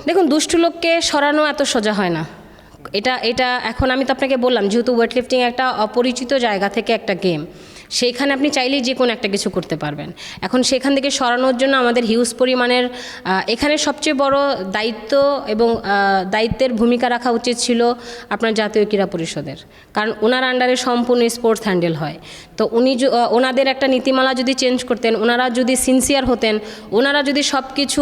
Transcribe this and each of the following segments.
দেখুন, দুষ্টু লোককে সরানো এত সোজা হয় না। এটা এখন আমি তো আপনাকে বললাম, যেহেতু ওয়েট লিফটিং একটা অপরিচিত জায়গা থেকে একটা গেম, সেইখানে আপনি চাইলেই যে কোনো একটা কিছু করতে পারবেন। এখন সেখান থেকে সরানোর জন্য আমাদের হিউজ পরিমাণের এখানে সবচেয়ে বড় দায়িত্ব এবং দায়িত্বের ভূমিকা রাখা উচিত ছিল আপনার জাতীয় ক্রীড়া পরিষদের, কারণ ওনার আন্ডারে সম্পূর্ণ স্পোর্টস হ্যান্ডেল হয়। তো উনি ওনাদের একটা নীতিমালা যদি চেঞ্জ করতেন, ওনারা যদি সিনসিয়ার হতেন, ওনারা যদি সব কিছু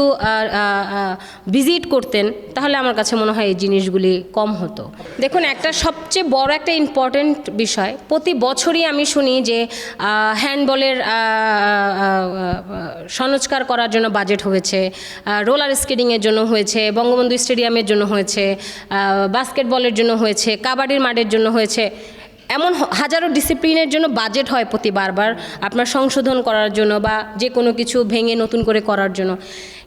ভিজিট করতেন, তাহলে আমার কাছে মনে হয় এই জিনিসগুলি কম হতো। দেখুন, একটা সবচেয়ে বড় একটা ইম্পর্ট্যান্ট বিষয়, প্রতি বছরই আমি শুনি যে হ্যান্ডবলের সংস্কার করার জন্য বাজেট হয়েছে, রোলার স্কেটিংয়ের জন্য হয়েছে, বঙ্গবন্ধু স্টেডিয়ামের জন্য হয়েছে, বাস্কেটবলের জন্য হয়েছে, কাবাডির মাঠের জন্য হয়েছে। এমন হাজারো ডিসিপ্লিনের জন্য বাজেট হয় প্রতি বারবার আপনার সংশোধন করার জন্য বা যে কোনো কিছু ভেঙে নতুন করে করার জন্য।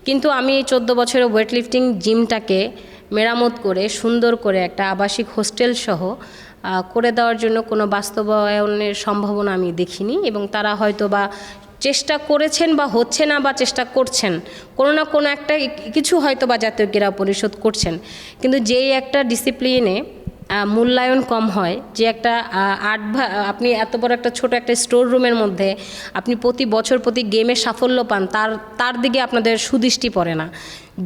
কিন্তু আমি এই 14 বছরের ওয়েট লিফটিং জিমটাকে মেরামত করে সুন্দর করে একটা আবাসিক হোস্টেল সহ করে দেওয়ার জন্য কোনো বাস্তবায়নের সম্ভাবনা আমি দেখিনি, এবং তারা হয়তো বা চেষ্টা করেছেন বা হচ্ছে না, বা চেষ্টা করছেন কোনো না কোনো একটা কিছু হয়তো বা জাতীয় ক্রীড়া পরিষদ করছেন। কিন্তু যেই একটা ডিসিপ্লিনে মূল্যায়ন কম হয়, যে একটা আপনি এত বড় একটা ছোট একটা স্টোর রুমের মধ্যে আপনি প্রতি বছর প্রতি গেমে সাফল্য পান, তার দিকে আপনাদের সুদৃষ্টি পড়ে না।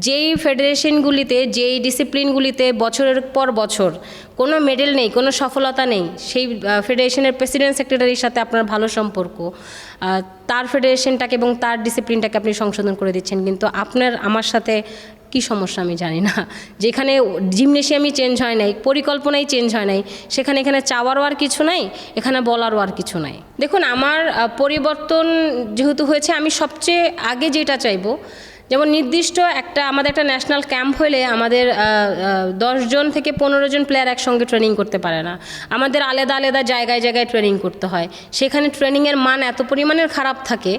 যেই ফেডারেশনগুলিতে, যেই ডিসিপ্লিনগুলিতে বছরের পর বছর কোনো মেডেল নেই, কোনো সফলতা নেই, সেই ফেডারেশনের প্রেসিডেন্ট সেক্রেটারির সাথে আপনার ভালো সম্পর্ক, তার ফেডারেশনটাকে এবং তার ডিসিপ্লিনটাকে আপনি সংশোধন করে দিচ্ছেন। কিন্তু আমার সাথে কি সমস্যা আমি জানি না। যেখানে জিমনেশিয়ামই চেঞ্জ হয় নাই, পরিকল্পনাই চেঞ্জ হয় নাই, এখানে চাওয়ারও আর কিছু নাই, এখানে বলারও আর কিছু নাই। দেখুন, আমার পরিবর্তন যেহেতু হয়েছে, আমি সবচেয়ে আগে যেটা চাইবো, যেমন নির্দিষ্ট আমাদের একটা ন্যাশনাল ক্যাম্প হলে আমাদের 10 জন থেকে 15 জন প্লেয়ার একসঙ্গে ট্রেনিং করতে পারে না। আমাদের আলাদা আলাদা জায়গায় ট্রেনিং করতে হয়। সেখানে ট্রেনিংয়ের মান এত পরিমাণের খারাপ থাকে,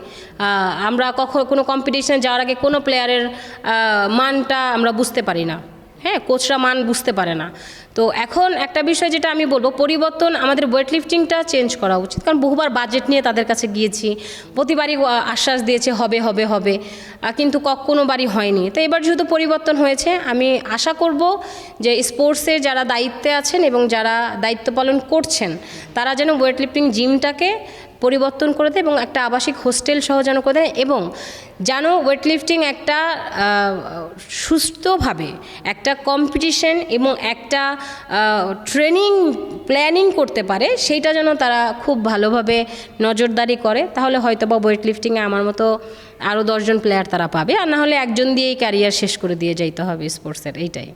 আমরা কোনো কম্পিটিশনে যাওয়ার আগে কোনো প্লেয়ারের মানটা আমরা বুঝতে পারি না। হ্যাঁ, কোচরা মান বুঝতে পারে না। তো এখন একটা বিষয় যেটা আমি বলবো, পরিবর্তন আমাদের ওয়েট লিফটিংটা চেঞ্জ করা উচিত। কারণ বহুবার বাজেট নিয়ে তাদের কাছে গিয়েছি, প্রতিবারই আশ্বাস দিয়েছে হবে হবে হবে, কিন্তু কোনোবারই হয়নি। তো এবার যেহেতু পরিবর্তন হয়েছে, আমি আশা করব যে স্পোর্টসে যারা দায়িত্বে আছেন এবং যারা দায়িত্ব পালন করছেন, তারা যেন ওয়েট লিফটিং জিমটাকে পরিবর্তন করে দেয় এবং একটা আবাসিক হোস্টেল সহ যেন করে দেয়, এবং যেন ওয়েট লিফটিং একটা সুস্থভাবে একটা কম্পিটিশন এবং একটা ট্রেনিং প্ল্যানিং করতে পারে, সেইটা যেন তারা খুব ভালোভাবে নজরদারি করে। তাহলে হয়তো বা ওয়েট লিফটিংয়ে আমার মতো আরও 10 জন প্লেয়ার তারা পাবে, আর না হলে একজন দিয়েই ক্যারিয়ার শেষ করে দিয়ে যাইতে হবে স্পোর্টসের। এইটাই।